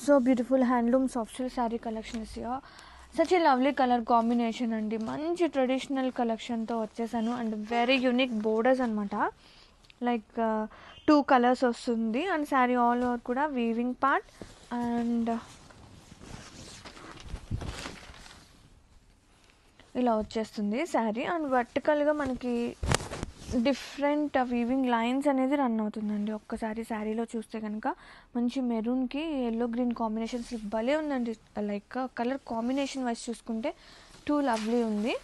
So beautiful handloom soft silk sari collection is here. Such a lovely colour combination అండి. మంచి traditional కలెక్షన్తో వచ్చేసాను and very unique borders అనమాట. Like 2 colours వస్తుంది and sari all over కూడా weaving part and ఇలా వచ్చేస్తుంది sari. And వర్టికల్గా మనకి డిఫరెంట్ వీవింగ్ లైన్స్ అనేది రన్ అవుతుందండి. ఒక్కసారి శారీలో చూస్తే కనుక మంచి మెరూన్కి ఎల్లో గ్రీన్ కాంబినేషన్స్ భలే ఉందండి. లైక్ కలర్ కాంబినేషన్ వైజ్ చూసుకుంటే టూ లవ్లీ ఉంది.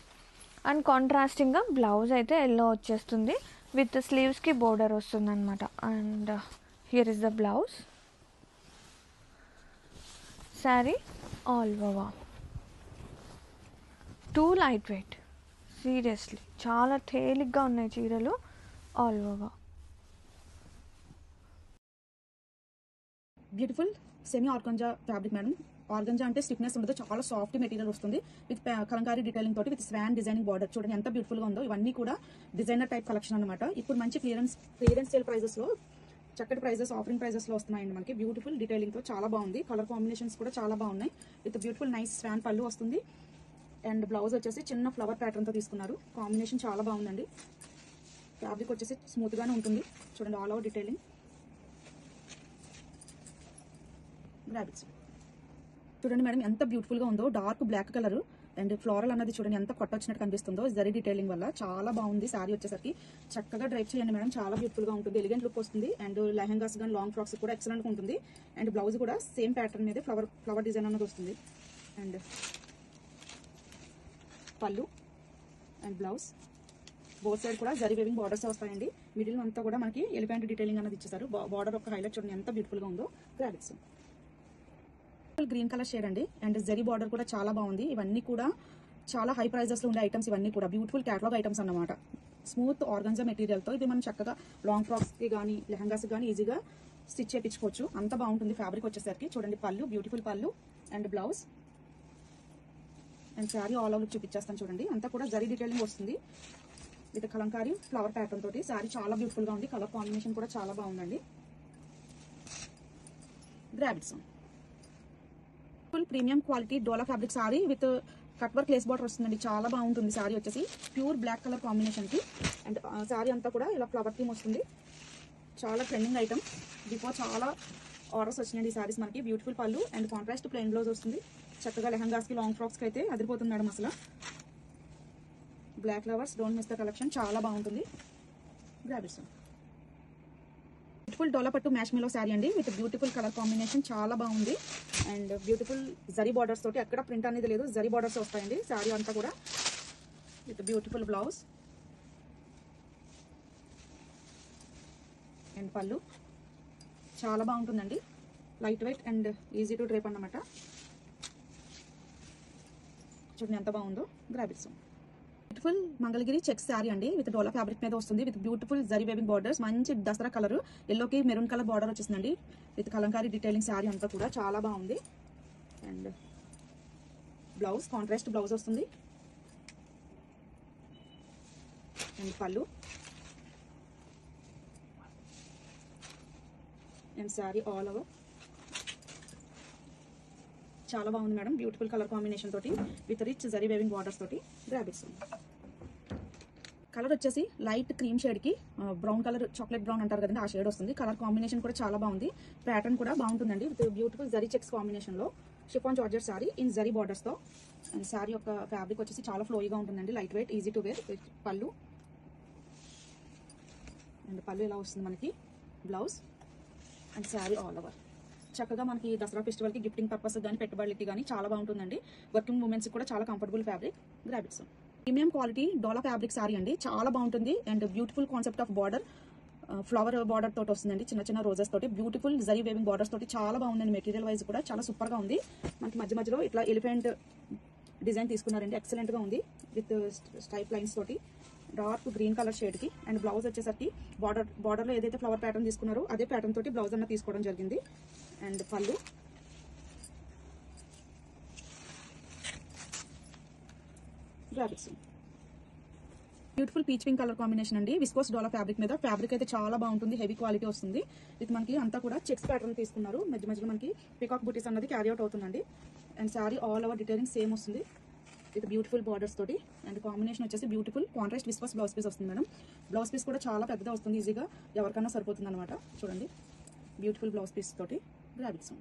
అండ్ కాంట్రాస్టింగ్గా బ్లౌజ్ అయితే ఎల్లో వచ్చేస్తుంది విత్ స్లీవ్స్కి బోర్డర్ వస్తుంది అనమాట. And here is the blouse. Sari all over two light weight, seriously చాలా తేలిగ్గా ఉన్నాయి చీరలు all over. Beautiful semi organza fabric madam. Organza అంటే స్టిఫ్నెస్ ఉండదు, చాలా సాఫ్ట్ మెటీరియల్ వస్తుంది విత్ కలంకారీ డీటెయిలింగ్ తోటి విత్ స్వాన్ డిజైనింగ్ బార్డర్. చూడండి ఎంత బ్యూటిఫుల్ గా ఉందో. ఇవన్నీ కూడా డిజైనర్ టైప్ కలెక్షన్ అనమాట. ఇప్పుడు మంచి క్లియరెన్స్ సేల్ ప్రైజెస్ లో చక్కటి ప్రైజెస్ ఆఫరింగ్ ప్రైజెస్ లో వస్తున్నాయండి మనకి. బ్యూటిఫుల్ డీటెయిలింగ్ తో చాలా బాగుంది. కలర్ కాంబినేషన్స్ కూడా చాలా బాగున్నాయి. విత్ బ్యూటిఫుల్ నైస్ స్వాన్ పళ్ళు వస్తుంది అండ్ బ్లౌజ్ వచ్చేసి చిన్న ఫ్లవర్ ప్యాటర్న్ తో తీసుకున్నారు. కాంబినేషన్ చాలా బాగుందండి. ఫ్యాబ్రిక్ వచ్చేసి స్మూత్ గానే ఉంటుంది. చూడండి ఆల్ ఓవర్ డీటెయిలింగ్. గ్రాబిట్స్ చూడండి మేడం ఎంత బ్యూటిఫుల్ గా ఉందో. Dark black colour and floral అన్నది చూడండి ఎంత కొట్టొచ్చినట్టు కనిపిస్తుందో జరీ డీటెయిలింగ్ వల్ల. చాలా బాగుంది శారీ వచ్చేసరికి. చక్కగా డ్రైప్ చేయండి మేడం, చాలా బ్యూటిఫుల్ గా ఉంటుంది. ఎలిగెంట్ లుక్ వస్తుంది అండ్ లెహంగాస్ కానీ లాంగ్ ఫ్రాక్స్ కూడా ఎక్సలెంట్ గా ఉంటుంది. అండ్ బ్లౌజ్ కూడా సేమ్ ప్యాటర్న్ మీద ఫ్లవర్ డిజైన్ అన్నది వస్తుంది. అండ్ పళ్ళు అండ్ బ్లౌజ్ బోత్ సైడ్ కూడా జరీ వేవింగ్ బార్డర్స్ వస్తాయండి. మిడిల్ అంతా కూడా మనకి ఎలిఫెంట్ డీటెయిలింగ్ అనేది ఇచ్చేసారు. బార్డర్ ఒక హైలైట్ చూడండి ఎంత బ్యూటిఫుల్ గా ఉందో. గ్రాఫిక్స్ గ్రీన్ కలర్ షేడ్ అండి అండ్ జరీ బార్డర్ కూడా చాలా బాగుంది. ఇవన్నీ కూడా చాలా హై ప్రైజెస్ లో ఉండే ఐటమ్స్. ఇవన్నీ కూడా బ్యూటిఫుల్ క్యాటలాగ్ ఐటమ్స్ అన్నమాట. స్మూత్ ఆర్గంజా మెటీరియల్ తో ఇది మనం చక్కగా లాంగ్ ఫ్రాక్స్ కి కానీ లెహంగాస్ కానీ ఈజీగా స్టిచ్ చేయించుకోవచ్చు. అంత బాగుంటుంది ఫ్యాబ్రిక్ వచ్చేసరికి. చూడండి పళ్ళు బ్యూటిఫుల్ పళ్ళు and blouse and sari all over చూపించేస్తాను చూడండి. అంతా కూడా జరీ డీటెయిలింగ్ వస్తుంది విత్ కలంకారీ ఫ్లవర్ ప్యాటర్న్ తోటి. శారీ చాలా బ్యూటిఫుల్ గా ఉంది. కలర్ కాంబినేషన్ కూడా చాలా బాగుందండి. Grabits full premium quality dola fabric sari with cut work lace border వస్తుందండి. చాలా బాగుంటుంది శారీ వచ్చేసి. ప్యూర్ బ్లాక్ కలర్ కాంబినేషన్ కి అండ్ శారీ అంతా కూడా ఇలా ఫ్లవర్ థీమ్ వస్తుంది. చాలా ట్రెండింగ్ ఐటమ్. బిఫోర్ చాలా ఆర్డర్స్ వచ్చినాయండి ఈ శారీస్ మనకి. బ్యూటిఫుల్ పళ్ళు అండ్ కాంట్రాస్ట్ ప్లెయిన్ బ్లౌజ్ వస్తుంది. చక్కగా లెహంగాస్ కి లాంగ్ ఫ్రాక్స్ కి అయితే అదిరిపోతుంది మేడం అసలు. Black flowers don't miss the collection, చాలా బాగుంటుంది. గ్రాబిట్స్ బ్యూటిఫుల్ డోలా పట్టు మ్యాష్ మిలో శారీ అండి విత్ బ్యూటిఫుల్ కలర్ కాంబినేషన్ చాలా బాగుంది. అండ్ బ్యూటిఫుల్ జరీ బార్డర్స్ తోటి, ఎక్కడ ప్రింట్ అనేది లేదు, జరీ బార్డర్స్ వస్తాయండి శారీ అంతా కూడా విత్ బ్యూటిఫుల్ బ్లౌజ్ అండ్ పళ్ళు. చాలా బాగుంటుందండి. Light weight and easy to drape అన్నమాట. చూడండి ఎంత బాగుందో. గ్రాబిట్స్ బ్యూటిఫుల్ మంగళగిరి చెక్ శారీ అండి విత్ డోలా ఫ్యాబ్రిక్ మీద వస్తుంది with beautiful zari weaving borders. మంచి దసరా కలర్ ఎల్లోకి మెరూన్ కలర్ బార్డర్ వచ్చేసిందండి విత్ కలంకారీ డీటెయిలింగ్. శారీ అంతా కూడా చాలా బాగుంది. అండ్ బ్లౌజ్ కాంట్రాస్ట్ బ్లౌజ్ వస్తుంది అండ్ పళ్ళు అండ్ శారీ ఆల్ ఓవర్ చాలా బాగుంది మేడం. బ్యూటిఫుల్ కలర్ కాంబినేషన్ తోటి with rich zari weaving borders తోటి. గ్రాబిట్స్ కలర్ వచ్చేసి లైట్ క్రీమ్ షేడ్ కి బ్రౌన్ కలర్, చాక్లెట్ బ్రౌన్ అంటారు కదండి, ఆ షేడ్ వస్తుంది. కలర్ కాంబినేషన్ కూడా చాలా బాగుంది. ప్యాటర్న్ కూడా బాగుంటుందండి with beautiful zari checks combination లో. Chiffon georgette sari in zari borders తో. అండ్ శారీ యొక్క ఫ్యాబ్రిక్ వచ్చేసి చాలా ఫ్లోయిగా ఉంటుందండి. Light weight easy to wear. పళ్ళు అండ్ పళ్ళు ఇలా వస్తుంది మనకి. Blouse and sari all over. చక్కగా మనకి దసరా ఫెస్టివల్ కి గిఫ్టింగ్ పర్పస్ కానీ పెట్టుబడులకి కానీ చాలా బాగుంటుందండి. వర్కింగ్ ఉమెన్స్ కూడా చాలా comfortable fabric. Grabits premium quality dola fabric sari అండి, చాలా బాగుంటుంది. And beautiful concept of border, flower border తోటి వస్తుందండి, చిన్న చిన్న రోజెస్ తోటి. బ్యూటిఫుల్ జరీ వేవింగ్ బార్డర్స్ తోటి చాలా బాగుందండి. మెటీరియల్ వైజ్ కూడా చాలా సూపర్ గా ఉంది. మనకి మధ్య మధ్యలో ఇట్లా ఎలిఫెంట్ డిజైన్ తీసుకున్నారండి, ఎక్సలెంట్ గా ఉంది విత్ స్ట్రైప్ లైన్స్ తోటి. డార్క్ గ్రీన్ కలర్ షేడ్ కి అండ్ బ్లౌజ్ వచ్చేసరికి బార్డర్ లో ఏదైతే ఫ్లవర్ ప్యాటర్న్ తీసుకున్నారో అదే ప్యాటర్న్ తోటి బ్లౌజ్ అన్న తీసుకోవడం జరిగింది. అండ్ పళ్ళు graphics beautiful peach pink colour combination అండి. విస్కోస్ డోలా ఫ్యాబ్రిక్ మీద. ఫ్యాబ్రిక్ అయితే చాలా బాగుంటుంది, హెవీ క్వాలిటీ వస్తుంది. ఇది మనకి అంతా కూడా చెక్స్ ప్యాటర్న్ తీసుకున్నారు. మధ్య మధ్యలో మనకి పికాక్ బూటీస్ అన్నది క్యారీ అవుట్ అవుతుందండి. And sari all over detailing same వస్తుంది విత్ బ్యూటిఫుల్ బార్డర్స్ తోటి. అండ్ కాంబినేషన్ వచ్చేసి beautiful contrast viscose blouse piece వస్తుంది మేడం. బ్లౌజ్ పీస్ కూడా చాలా పెద్దగా వస్తుంది, ఈజీగా ఎవరికైనా సరిపోతుంది అనమాట. చూడండి, బ్యూటిఫుల్ బ్లౌజ్ పీస్ తోటి గ్రాఫిక్స్.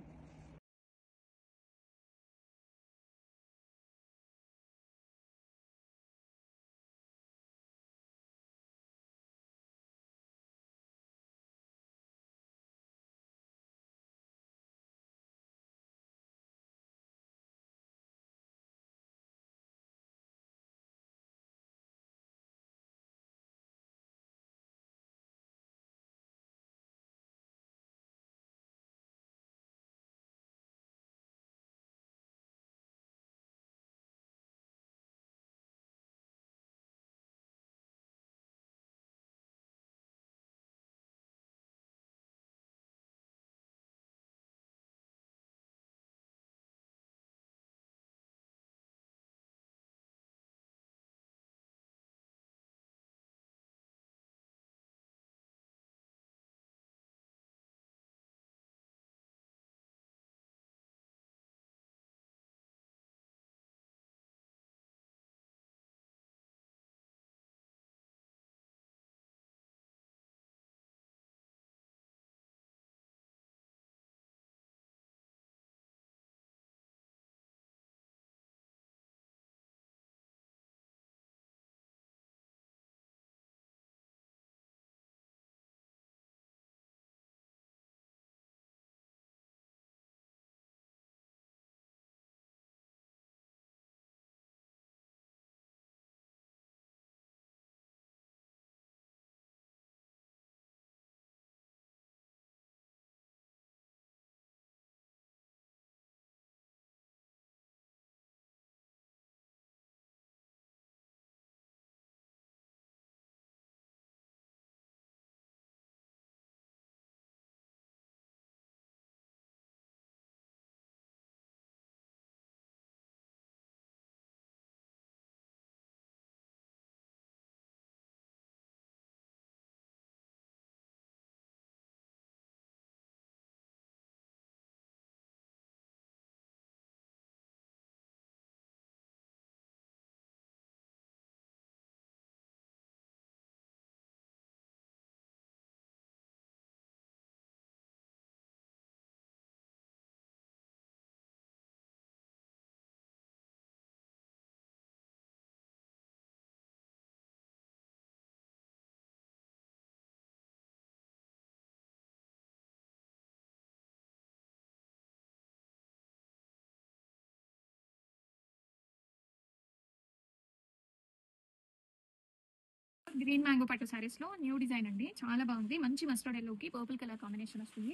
గ్రీన్ మ్యాంగో పట్టు సారీస్ లో న్యూ డిజైన్ అండి, చాలా బాగుంది. మంచి మస్టర్డ్ ఎల్లోకి పర్పుల్ కలర్ కాంబినేషన్ వస్తుంది.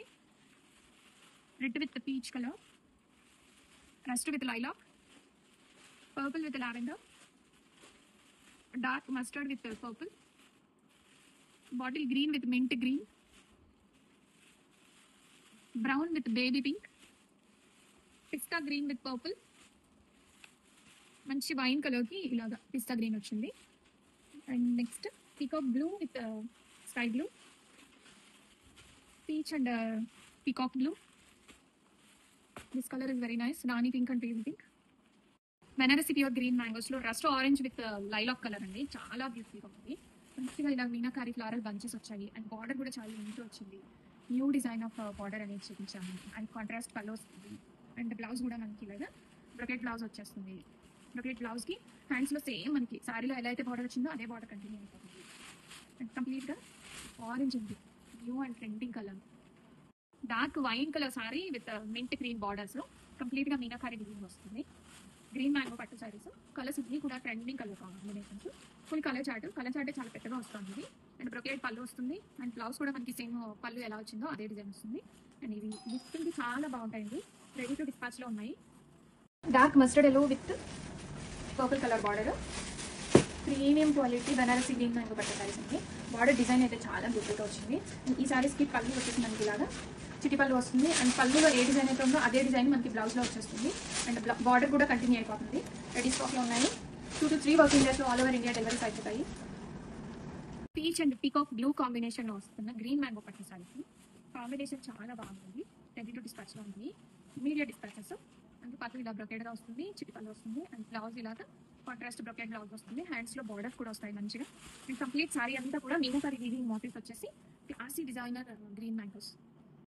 Red with peach colour, rust with lilac, purple with lavender, dark mustard with purple, bottle green with mint green, brown with baby pink, pista green with purple. మంచి wine colour కి ఇలాగా పిస్తా green వచ్చింది. And next peacock blue with sky blue, peach and peacock blue. This colour is very nice, Rani pink and baby pink. Banarasi pure green mangoes లో rust orange with lilac colour అండి, చాలా బ్యూటిఫుల్గా ఉంది. మంచిగా ఇలా మీనాకారి ఫ్లారల్ బంచెస్ వచ్చాయి and border కూడా చాలా నీట్గా వచ్చింది. న్యూ డిజైన్ ఆఫ్ బార్డర్ అనేది చూపించాము అండ్ కాంట్రాస్ట్ కలర్ వస్తుంది. అండ్ బ్లౌజ్ కూడా మనకి ఇలాగా బ్రొకెట్ బ్లౌజ్ వచ్చేస్తుంది. బ్రొకెట్ బ్లౌజ్ కి హ్యాండ్స్ లో సేమ్ మనకి సారీలో ఎలా అయితే బార్డర్ వచ్చిందో అదే బార్డర్ కంటిన్యూ అయిపోతుంది. అండ్ కంప్లీట్ గా ఆరెంజ్ ఉంది, new and trending colour. Dark wine colour sorry with mint green borders లో కంప్లీట్ గా మీనాకారి డిజైన్ వస్తుంది. గ్రీన్ మ్యాంగో పట్టు సారీస్ కలర్స్ అన్ని కూడా trending colour combinations. Full colour chart చాలా పెద్దగా వస్తుంది. అండ్ బ్రొకెట్ పళ్ళు వస్తుంది అండ్ బ్లౌజ్ కూడా మనకి సేమ్ పళ్ళు ఎలా వచ్చిందో అదే డిజైన్ వస్తుంది. అండ్ ఇవి గిఫ్టింగ్ చాలా బాగుంటాయండి, రెడీ టు డిస్పాచ్ లో ఉన్నాయి. Dark mustard yellow with purple colour border, premium quality Banarasi green mango పట్టు సారీస్ అండి. బార్డర్ డిజైన్ అయితే చాలా బ్యూటిఫుల్గా వచ్చింది. ఈ సారీస్కి పళ్ళు వచ్చేసి మనకి ఇలాగా చిటి పళ్ళు వస్తుంది అండ్ పళ్ళులో ఏ డిజైన్ అయితే ఉందో అదే డిజైన్ మనకి బ్లౌజ్లో వచ్చేస్తుంది. అండ్ బార్డర్ కూడా కంటిన్యూ అయిపోతుంది. రెడీ స్టాక్లో ఉన్నాయి. 2 to 3 వర్కింగ్ డేస్లో ఆల్ ఓవర్ ఇండియా డెలివరీస్ అయిపోతాయి. పీచ్ అండ్ పీకాక్ బ్లూ కాంబినేషన్లో వస్తున్న గ్రీన్ మ్యాంగో పట్టు సారీస్. కాంబినేషన్ చాలా బాగుంది. రెడీ టు డిస్పాచ్లో ఉంది. Immediate dispatches. అంటే పట్టు ఇలా బ్రొకేడ్గా వస్తుంది, చిటిపల్లి వస్తుంది, అండ్ బ్లౌజ్ ఇలాగా కాంట్రాస్ట్ బ్రొకేడ్ బ్లౌజ్ వస్తుంది. హ్యాండ్స్లో బార్డర్స్ కూడా వస్తాయి మంచిగా. అండ్ కంప్లీట్ సారీ అంతా కూడా మీనాకరీ వీవింగ్ మోటివ్స్ వచ్చేసి classy designer green mangoes.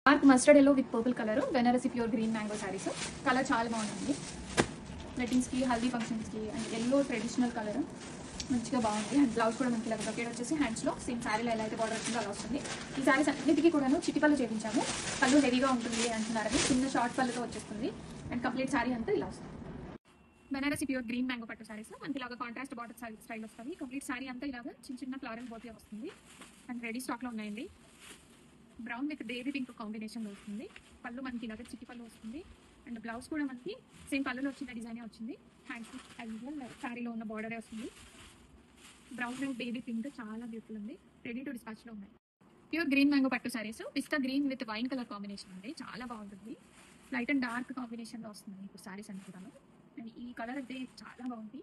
Dark mustard yellow with purple colour Banarasi pure green mango saris. Colour చాలా బాగుంది. వెడ్డింగ్స్కి, హల్దీ ఫంక్షన్స్కి అండ్ ఎల్లో ట్రెడిషనల్ కలర్ మంచిగా బాగుంది. అండ్ బ్లౌజ్ కూడా మనకి ఇలా బ్రొకేడ్ వచ్చేసి హ్యాండ్స్లో సేమ్ శారీలో ఎలా అయితే బార్డర్ వచ్చిందో అలా వస్తుంది. ఈ శారీస్ అన్నిటికీ కూడాను చిటిపల్లు చేయించాము. పళ్ళు హెవీగా ఉంటుంది అంటున్నారని చిన్న షార్ట్ పళ్ళుతో వచ్చేస్తుంది. అండ్ కంప్లీట్ శారీ అంతా ఇలా వస్తుంది. బెనారసి ప్యూర్ గ్రీన్ మ్యాంగో పట్టు సారీస్ మనకి ఇలాగా కాంట్రాస్ట్ బార్డర్ స్టైల్ వస్తుంది. కంప్లీట్ శారీ అంతా ఇలాగా చిన్న చిన్న ఫ్లవరింగ్ బోతే వస్తుంది. అండ్ రెడీ స్టాక్లో ఉన్నాయండి. బ్రౌన్ విత్ బేబీ పింక్ కాంబినేషన్లో వస్తుంది. పళ్ళు మనకి ఇలాగ చిట్టి పళ్ళు వస్తుంది. అండ్ బ్లౌజ్ కూడా మనకి సేమ్ పళ్ళులో వచ్చిన డిజైనే వచ్చింది. హ్యాండ్స్ శారీలో ఉన్న బార్డరే వస్తుంది. బ్రౌన్ అండ్ బేబీ పింక్ చాలా బ్యూటిఫుల్ ఉంది. రెడీ టు డిస్పాచ్లో ఉన్నాయి. ప్యూర్ గ్రీన్ మ్యాంగో పట్టు సారీస్ పిస్తా green with wine colour combination ఉంది. చాలా బాగుంటుంది. లైట్ అండ్ డార్క్ కాంబినేషన్లో వస్తుంది ఇప్పుడు సారీస్ అన్ని కూడా. అండ్ ఈ కలర్ అయితే చాలా బాగుంది.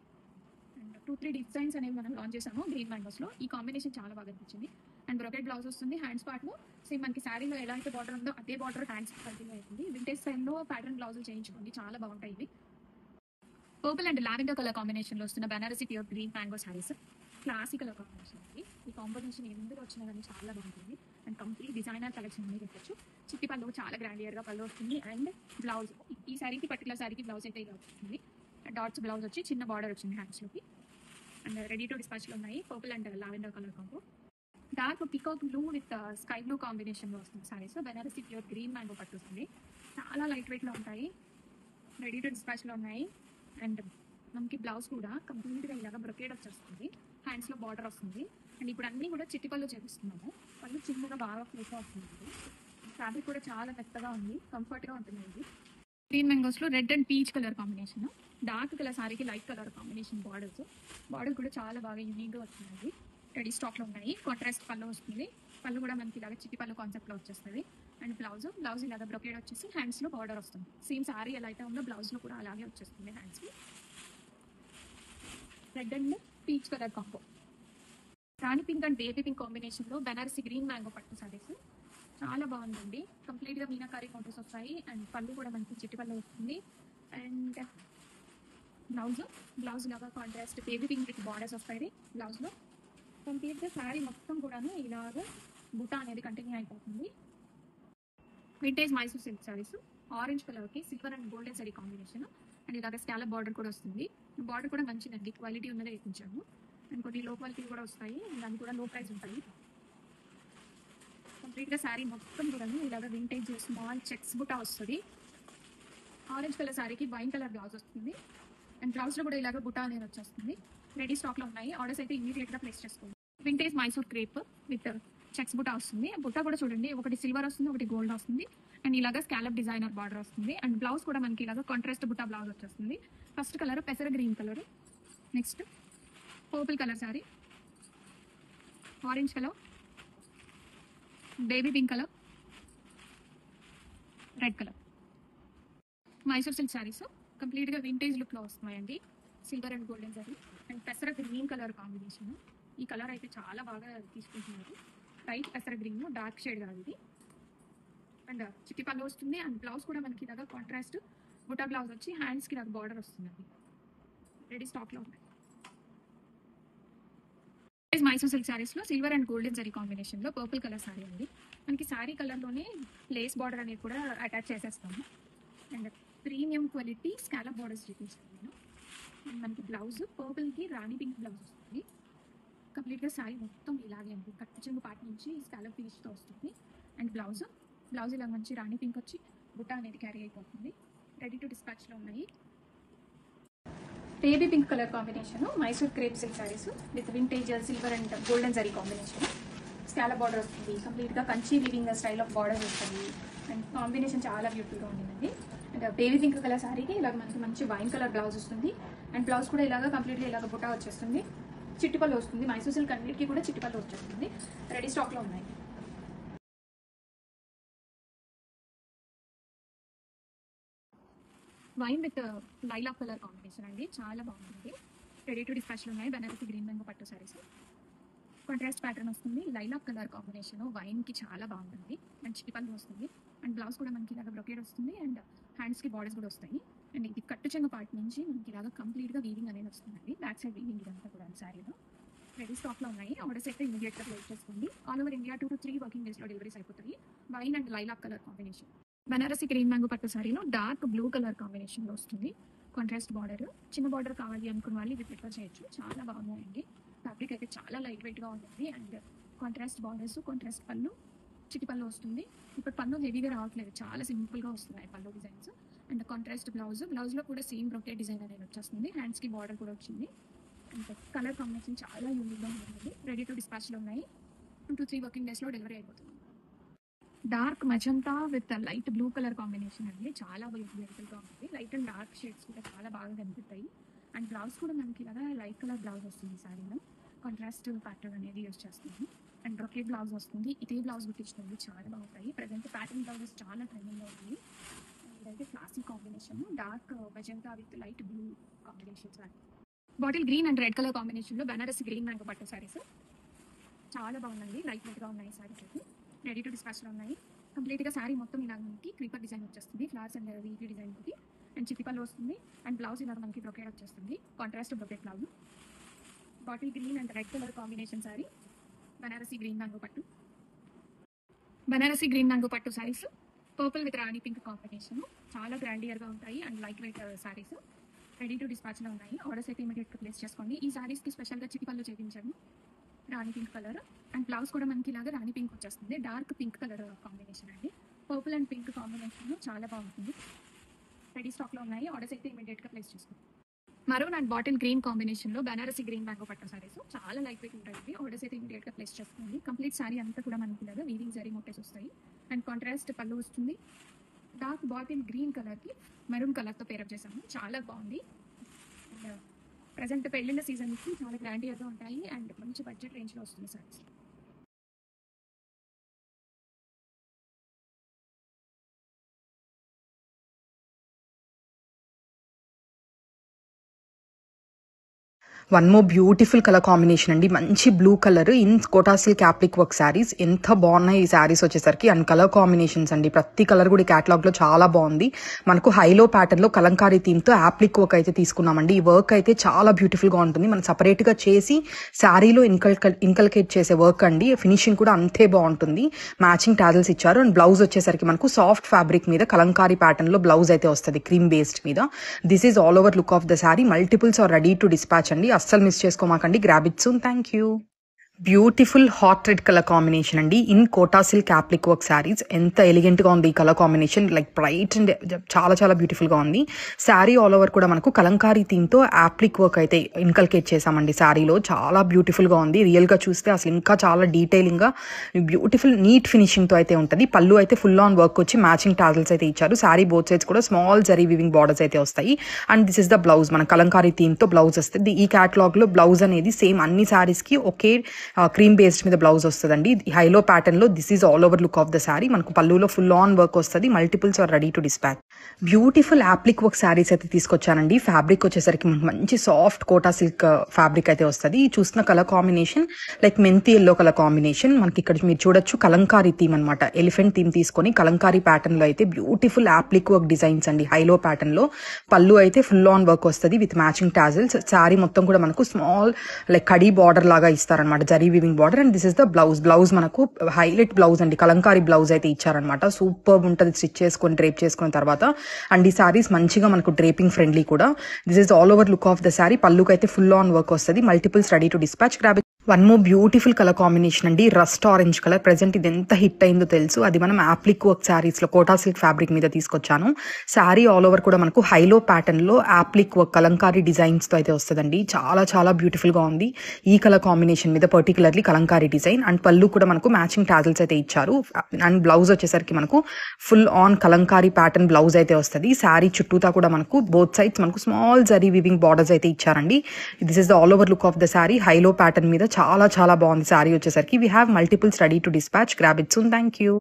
అండ్ 2-3 డిజైన్స్ అనేవి మనం లాంచ్ చేసాము గ్రీన్ మ్యాంగోస్లో. ఈ కాంబినేషన్ చాలా బాగా అనిపించింది. అండ్ బ్రొకెట్ బ్లౌజ్ వస్తుంది. హ్యాండ్స్ పార్ట్లో సేమ్ మనకి శారీలో ఎలా అయితే బార్డర్ ఉందో అదే బార్డర్ హ్యాండ్స్ కంటిన్యూ అవుతుంది. వింటేజ్ స్టైల్లో ప్యాటర్న్ బ్లౌజులు చేయించుకోండి, చాలా బాగుంటాయి ఇవి. పర్పుల్ అండ్ లావెండర్ కలర్ కాంబినేషన్లో వస్తున్న Banarasi pure green mango saris. Classic colour combination అండి. ఈ కాంబినేషన్ ఎందుకు వచ్చినా కానీ చాలా బాగుంటుంది. అండ్ కంప్లీట్ డిజైనర్ కలెక్షన్ అనేది చెప్పచ్చు. చిట్టి పళ్ళు చాలా గ్రాండియర్గా పళ్ళు వస్తుంది. అండ్ బ్లౌజ్ ఈ శారీకి పర్టికులర్ శారీకి బ్లౌజ్ అయితే ఇలా వస్తుంది. డాట్స్ బ్లౌజ్ వచ్చి చిన్న బార్డర్ వచ్చింది హ్యాండ్స్లోకి. అండ్ రెడీ టు డిస్పాచ్లో ఉన్నాయి. Purple and lavender colour combo. Dark peacock blue with sky blue కాంబినేషన్లో వస్తుంది saris. Banarasi pure green mango పట్టుతుంది. చాలా లైట్ వెయిట్లో ఉంటాయి. రెడీ టు డిస్పాచ్లో ఉన్నాయి. అండ్ మనకి బ్లౌజ్ కూడా కంప్లీట్గా ఇలాగా బ్రొకేడ్ వచ్చేస్తుంది. హ్యాండ్స్లో బార్డర్ వస్తుంది. అండ్ ఇప్పుడు అన్నీ కూడా చిట్టి పళ్ళు చేపిస్తున్నాము. పళ్ళు చిన్నగా బాగా ఫ్లేగా వస్తుంది. ఫ్యాబ్రిక్ కూడా చాలా మెత్తగా ఉంది, కంఫర్ట్గా ఉంటుంది. ఇది గ్రీన్ మ్యాంగోస్లో red and peach colour combination. Dark colour సారీకి లైట్ కలర్ కాంబినేషన్ బార్డర్ కూడా చాలా బాగా యూనిక్గా వచ్చింది. రెడీ స్టాక్లో ఉన్నాయి. కాంట్రాస్ట్ పళ్ళు వస్తుంది. పళ్ళు కూడా మనకి ఇలాగ చిట్టి పళ్ళు కాన్సెప్ట్లో వచ్చేస్తుంది. అండ్ బ్లౌజ్ ఇలాగ బ్రొకేడ్ వచ్చేసి హ్యాండ్స్లో బార్డర్ వస్తుంది. సేమ్ సారీ ఎలా అయితే ఉందో బ్లౌజ్లో కూడా అలాగే వచ్చేస్తుంది హ్యాండ్స్కి. Red and peach colour combo. Rani pink and baby pink కాంబినేషన్లో బెనారసి గ్రీన్ మ్యాంగో పట్టు సారీస్. చాలా బాగుందండి. కంప్లీట్గా మీనాకారీ మోటివ్స్ వస్తాయి. అండ్ పళ్ళు కూడా మనకి చిట్టి పళ్ళు వస్తుంది. అండ్ బ్లౌజ్ లాగా contrast baby pink with borders వస్తాయి బ్లౌజ్లో. కంప్లీట్గా శారీ మొత్తం కూడాను ఇలాగ బుట్ట అనేది కంటిన్యూ అయిపోతుంది. Vintage Mysore silk saris. Orange కలర్కి silver and golden sari combination. And ఇలాగ స్కాలప్ బార్డర్ కూడా వస్తుంది. బార్డర్ కూడా మంచిదండి, క్వాలిటీ ఉన్నదే వేయించాము. అండ్ కొన్ని లో క్వాలిటీ కూడా వస్తాయి. దాన్ని కూడా లో ప్రైస్ ఉంటాయి. కంప్లీట్గా శారీ మొత్తం కూడా ఇలాగ వింటేజ్ స్మాల్ చెక్స్ బుట్ట వస్తుంది. ఆరెంజ్ కలర్ శారీకి వైన్ కలర్ బ్లౌజ్ వస్తుంది. అండ్ బ్లౌజ్లో కూడా ఇలాగ బుట్ట అనేది వచ్చేస్తుంది. రెడీ స్టాక్లో ఉన్నాయి. ఆర్డర్స్ అయితే ఇమీడియట్గా ప్లేస్ చేసుకోండి. Vintage Mysore crepe with checks బుట్ట వస్తుంది. బుట్ట కూడా చూడండి, ఒకటి సిల్వర్ వస్తుంది, ఒకటి గోల్డ్ వస్తుంది. అండ్ ఇలాగ స్కాలప్ డిజైనర్ బార్డర్ వస్తుంది. అండ్ బ్లౌజ్ కూడా మనకి ఇలాగ కాంట్రాస్ట్ బుట్ట బ్లౌజ్ వచ్చేస్తుంది. ఫస్ట్ కలర్ పెసర green colour. Next purple colour sari, orange colour, baby pink colour, red colour. Mysore silk saris కంప్లీట్గా వింటేజ్ లుక్లో వస్తున్నాయండి. Silver and golden sari and పెసర గ్రీన్ కలర్ కాంబినేషన్. ఈ కలర్ అయితే చాలా బాగా తీసుకుంటున్నారు. లైట్ పెసర గ్రీన్, డార్క్ షేడ్ కాదు ఇది. అండ్ చిట్టి పళ్ళు వస్తుంది. అండ్ బ్లౌజ్ కూడా మనకి ఇలాగా కాంట్రాస్ట్ బుటా బ్లౌజ్ వచ్చి హ్యాండ్స్కి ఇలాగ బార్డర్ వస్తుంది. రెడీ స్టాక్లో ఉన్నాయి. మైసూర్ సిల్క్ శారీస్లో సిల్వర్ అండ్ గోల్డెన్ జరీ కాంబినేషన్లో పర్పుల్ కలర్ శారీ అండి. మనకి శారీ కలర్లోనే లేస్ బార్డర్ అనేది కూడా అటాచ్ చేసేస్తాము. And premium quality scallop borders చూపిస్తాను నేను. అండ్ మనకి బ్లౌజ్ పర్పుల్కి రాణి పింక్ బ్లౌజ్ వస్తుంది. కంప్లీట్గా శారీ మొత్తం ఇలాగే అండి. కట్టు చెంగు పార్ట్ నుంచి స్కాలప్ ఫినిష్తో వస్తుంది. అండ్ బ్లౌజ్ ఇలా మంచి రాణి పింక్ వచ్చి బుట్ట అనేది క్యారీ అయిపోతుంది. రెడీ టు డిస్పాచ్లో ఉన్నాయి. Baby pink colour combination Mysore crepe silk saris with vintage silver and golden zari combination. Scallop border వస్తుంది. కంప్లీట్గా Kanchi weaving style of border వస్తుంది. అండ్ కాంబినేషన్ చాలా బ్యూటిఫుల్గా ఉండిందండి. అండ్ బేబీ పింక్ కలర్ శారీకి ఇలాగ మనకి మంచి వైన్ కలర్ బ్లౌజ్ వస్తుంది. అండ్ బ్లౌజ్ కూడా ఇలాగ కంప్లీట్గా ఇలాగ బుట్ట వచ్చేస్తుంది. చిట్టిపల్లు వస్తుంది. మైసూర్ సిల్క్ అన్నిటికీ కూడా చిట్టిపల్లు వచ్చేస్తుంది. రెడీ స్టాక్లో ఉన్నాయి. Wine with lilac colour combination అండి. చాలా బాగుంటుంది. రెడీ టు డిస్పాచ్లో ఉన్నాయి. బెనారసి గ్రీన్ మ్యాంగో పట్టు శారీస్. కాంట్రాస్ట్ ప్యాటర్న్ వస్తుంది. లైలాక్ కలర్ కాంబినేషన్ వైన్కి చాలా బాగుంటుంది. మంచి పళ్ళు వస్తుంది. అండ్ బ్లౌజ్ కూడా మనకి ఇలాగ బ్రొకేడ్ వస్తుంది. అండ్ హ్యాండ్స్కి బార్డర్స్ కూడా వస్తాయి. అండ్ ఇది కట్టు చెంగు పార్ట్ నుంచి మనకి ఇలాగ కంప్లీట్గా వీవింగ్ అనేది వస్తుందండి. బ్యాక్ సైడ్ వీవింగ్ ఇదంతా కూడా శారీలో రెడీ స్టాక్లో ఉన్నాయి. ఆర్డర్స్ అయితే ఇమీడియట్గా ప్లేస్ చేసుకోండి. All over India 2 to 3 working డేస్లో డెలివరీస్ అయిపోతాయి. Wine and lilac colour combination. Banarasi green mango పట్టు శారీలో డార్క్ బ్లూ కలర్ కాంబినేషన్లో వస్తుంది. కాంట్రాస్ట్ బార్డర్, చిన్న బార్డర్ కావాలి అనుకున్న వాళ్ళు ఇది ప్రిఫర్ చేయొచ్చు. చాలా బాగున్నాయండి. ఫ్యాబ్రిక్ అయితే చాలా లైట్ వెయిట్గా ఉంటుంది. అండ్ కాంట్రాస్ట్ బార్డర్స్, కాంట్రాస్ట్ పళ్ళు, చిటి పళ్ళు వస్తుంది. ఇప్పుడు పళ్ళు హెవీగా రావట్లేదు, చాలా సింపుల్గా వస్తున్నాయి పళ్ళు డిజైన్స్. అండ్ కాంట్రాస్ట్ బ్లౌజ్లో కూడా సేమ్ బ్రొకే డిజైన్ అనేది వచ్చేస్తుంది. హ్యాండ్స్కి బార్డర్ కూడా వచ్చింది. అండ్ కలర్ కాంబినేషన్ చాలా యూనిక్గా ఉంటుంది. రెడీ టు డిస్పాచ్లో ఉన్నాయి. 2 to 3 వర్కింగ్ డేస్లో డెలివరీ అయిపోతుంది. Dark magenta with light blue colour combination అండి. చాలా బ్యూటిఫుల్గా ఉంటుంది. లైట్ అండ్ డార్క్ షేడ్స్ కూడా చాలా బాగా కనిపిస్తాయి. అండ్ బ్లౌజ్ కూడా మనకి ఇలాగా లైట్ కలర్ బ్లౌజ్ వస్తుంది. శారీలో కాంట్రాస్ట్ ప్యాటర్న్ అనేది యూజ్ చేస్తుంది. అండ్ బ్రొకేట్ బ్లౌజ్ వస్తుంది. ఇదే బ్లౌజ్ కుట్టించుతుంది. చాలా బాగుంటాయి. ప్రజెంట్ ప్యాటర్న్ బ్లౌజెస్ చాలా ట్రెండింగ్లో ఉంది. ఇదైతే classic combination, dark magenta with light blue combination sari. Bottle green and red colour కాంబినేషన్లో బనారసి గ్రీన్ మ్యాంగో పట్టు శారీస్ చాలా బాగుందండి. లైట్ వెయిట్గా ఉన్నాయి. శారీస్ అయితే రెడీ టు డిస్పాచ్లో ఉన్నాయి. కంప్లీట్గా శారీ మొత్తం ఇలా మనకి క్రీపర్ డిజైన్ వచ్చేస్తుంది. ఫ్లవర్స్ అండ్ వీవీ డిజైన్ తోటి. అండ్ చిటిపల్లు వస్తుంది. అండ్ బ్లౌజ్ ఇలా మనకి బ్రొకేడ్ వచ్చేస్తుంది. Contrast brocade blouse. Bottle green and red colour combination sari. Banarasi green mango పట్టు saris. Purple with rani pink combination. చాలా గ్రాండియర్గా ఉంటాయి and light weight saris. Ready to డిస్పాచ్లో ఉన్నాయి. ఆర్డర్స్ అయితే ఇమీడియట్గా ప్లేస్ చేసుకోండి. ఈ శారీస్కి స్పెషల్గా చిటిపల్లు చేయించాము. రాణి పింక్ కలర్ అండ్ బ్లౌజ్ కూడా మనకి ఇలాగా రాణి పింక్ వచ్చేస్తుంది. డార్క్ పింక్ కలర్ కాంబినేషన్ అండి. పర్పుల్ అండ్ పింక్ కాంబినేషన్ చాలా బాగుంటుంది. రెడీ స్టాక్లో ఉన్నాయి. ఆర్డర్స్ అయితే ఇమీడియట్గా ప్లేస్ చేసుకోండి. మరూన్ అండ్ బాటిల్ గ్రీన్ కాంబినేషన్లో బనారసి గ్రీన్ మ్యాంగో పట్టు సారీస్ చాలా లైట్ వెయిట్ ఉంటాయి. ఆర్డర్స్ అయితే ఇమీడియట్గా ప్లేస్ చేసుకోండి. కంప్లీట్ శారీ అంతా కూడా మనకి ఇలాగా వీవింగ్ జరీ మొట్టేసి వస్తాయి. అండ్ కాంట్రాస్ట్ పళ్ళు వస్తుంది. డార్క్ బాటిల్ గ్రీన్ కలర్కి మెరూన్ కలర్తో పేరప్ చేసాము. చాలా బాగుంది. ప్రజెంట్ పెళ్ళిళ్ళ సీజన్కి చాలా గ్రాండియర్గా ఉంటాయి అండ్ మంచి బడ్జెట్ రేంజ్లో వస్తుంది saris. One more beautiful colour combination అండి. మంచి blue colour in Kota silk applique work saris. ఎంత బాగున్నాయి ఈ శారీస్ వచ్చేసరికి. అండ్ కలర్ కాంబినేషన్స్ అండి. ప్రతి కలర్ కూడా క్యాటలాగ్ లో చాలా బాగుంది. మనకు హైలో ప్యాటర్న్ లో కలంకారీ థీమ్ తో యాప్లిక్ వర్క్ అయితే తీసుకున్నామండి. ఈ వర్క్ అయితే చాలా బ్యూటిఫుల్ గా ఉంటుంది. మనం సపరేట్ గా చేసి శారీలో ఇన్కల్కేట్ చేసే వర్క్ అండి. ఫినిషింగ్ కూడా అంతే బాగుంటుంది. మ్యాచింగ్ టాజల్స్ ఇచ్చారు. అండ్ బ్లౌజ్ వచ్చేసరికి మనకు సాఫ్ట్ ఫ్యాబ్రిక్ మీద కలంకారీ ప్యాటర్న్ లో బ్లౌజ్ అయితే వస్తుంది క్రీమ్ బేస్డ్ మీద. This is all over look of the sari. Multiples are ready to dispatch అండి. అస్సలు మిస్ చేసుకోమాకండి. Grab it soon. Thank you. Beautiful hot red colour combination అండి. In Kota silk applique work saris. ఎంత elegant గా ఉంది ఈ colour combination. Like bright and చాలా చాలా బ్యూటిఫుల్ గా ఉంది. శారీ ఆల్ ఓవర్ కూడా మనకు కలంకారీ థీమ్ తో యాప్లిక్ వర్క్ అయితే ఇన్కల్కేట్ చేసామండి. శారీలో చాలా బ్యూటిఫుల్ గా ఉంది. రియల్ గా చూస్తే అసలు ఇంకా చాలా డీటెయిలింగ్ గా బ్యూటిఫుల్ నీట్ ఫినిషింగ్ తో అయితే ఉంటుంది. పళ్ళు అయితే ఫుల్ ఆన్ వర్క్ వచ్చి మ్యాచింగ్ టాజల్స్ అయితే ఇచ్చారు. శారీ బోత్ సైడ్స్ కూడా స్మాల్ జరీ వివింగ్ బార్డర్స్ అయితే వస్తాయి. And this is the blouse. మన కలంకారీ థీమ్ తో బ్లౌజ్ వస్తుంది. ఈ కేటలాగ్ లో బ్లౌజ్ అనేది సేమ్ అన్ని శారీస్ కి ఒకే క్రీమ్ బేస్డ్ మీద బ్లౌజ్ వస్తుందండి. హైలో ప్యాటర్న్ లో this is all over look of the sari. మనకు పళ్ళులో ఫుల్ ఆన్ వర్క్ వస్తుంది. Multiples are ready to dispatch. Beautiful applique work saris అయితే తీసుకొచ్చానండి. ఫ్యాబ్రిక్ వచ్చేసరికి మంచి సాఫ్ట్ కోటా సిల్క్ ఫ్యాబ్రిక్ అయితే వస్తుంది. చూస్తున్న కలర్ కాంబినేషన్ లైక్ మెంతి ఎల్లో కలర్ కాంబినేషన్. మనకి ఇక్కడ మీరు చూడొచ్చు కలంకారీ థీమ్ అనమాట. ఎలిఫెంట్ థీమ్ తీసుకొని కలంకారీ ప్యాటర్న్ లో అయితే బ్యూటిఫుల్ యాప్లిక్ వర్క్ డిజైన్స్ అండి. హైలో ప్యాటర్న్ లో పళ్ళు అయితే ఫుల్ ఆన్ వర్క్ వస్తుంది విత్ మ్యాచింగ్ టాజల్స్. శారీ మొత్తం కూడా మనకు స్మాల్ లైక్ కడీ బార్డర్ లాగా ఇస్తారనమాట. Zari weaving border. And this is the blouse మనకు హైలైట్ బ్లౌజ్ అండి. కలంకారీ బ్లౌజ్ అయితే ఇచ్చారనమాట. సూపర్ ఉంటుంది. స్టిచ్ చేసుకొని డ్రేప్ చేసుకున్న తర్వాత. అండ్ ఈ సారీస్ మంచిగా మనకు డ్రేపింగ్ ఫ్రెండ్లీ కూడా. This is all over look of the sari. పళ్ళుకి అయితే ఫుల్ ఆన్ వర్క్ వస్తుంది. Multiples ready to dispatch. Grab one more beautiful colour combination అండి. Rust orange colour. ప్రెసెంట్ ఇది ఎంత హిట్ అయిందో తెలుసు. అది మనం యాప్లిక్ వర్క్ శారీస్ లో కోటా సిల్క్ ఫ్యాబ్రిక్ మీద తీసుకొచ్చాను. శారీ ఆల్ ఓవర్ కూడా మనకు హైలో ప్యాటర్న్ లో యాప్లిక్ వర్క్ కలంకారీ డిజైన్స్ తో అయితే వస్తుందండి. చాలా చాలా బ్యూటిఫుల్ గా ఉంది. ఈ కలర్ కాంబినేషన్ మీద పర్టికులర్లీ కలంకారీ డిజైన్. అండ్ పళ్ళు కూడా మనకు మ్యాచింగ్ టాజల్స్ అయితే ఇచ్చారు. అండ్ బ్లౌజ్ వచ్చేసరికి మనకు full on Kalamkari pattern blouse అయితే వస్తుంది. శారీ చుట్టూతా కూడా మనకు బోత్ సైడ్స్ మనకు స్మాల్ జరీ వివింగ్ బార్డర్స్ అయితే ఇచ్చారండి. This is the all over look of the sari. హైలో ప్యాటర్న్ మీద చాలా చాలా బాగుంది శారీ వచ్చేసరికి. We have multiples ready to dispatch. Grab it soon. Thank you.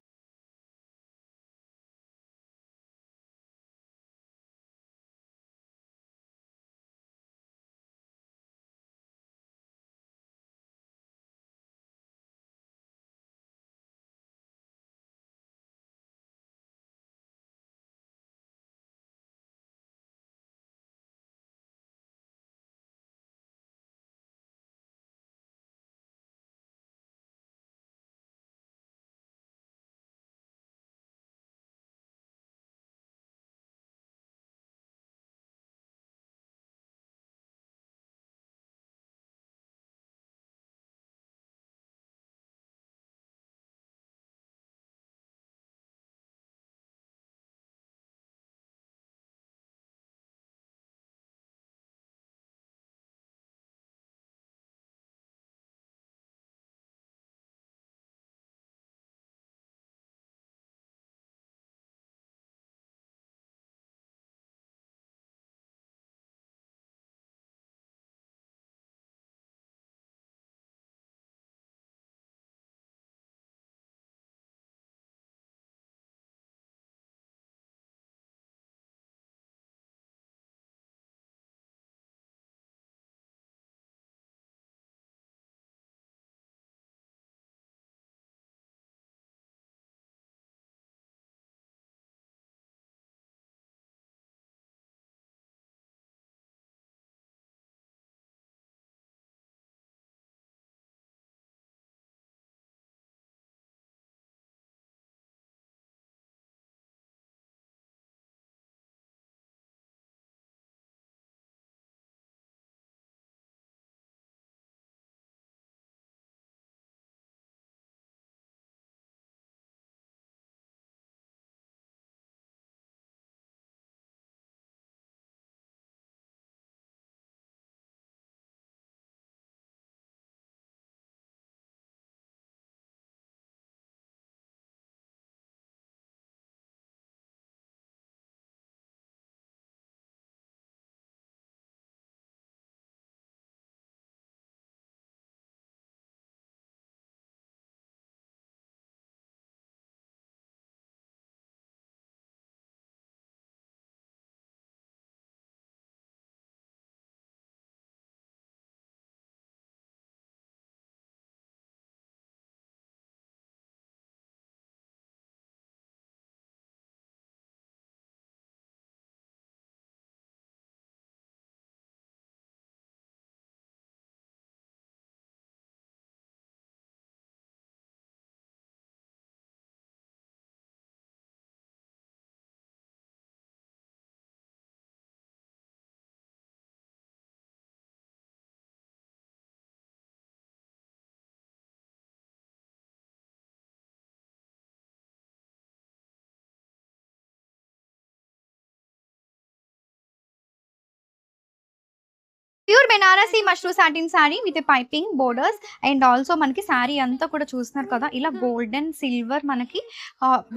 Pure Banarasi mashru satin sorry with piping borders and also మనకి sorry అంతా కూడా చూస్తున్నారు కదా ఇలా గోల్డెన్ సిల్వర్ మనకి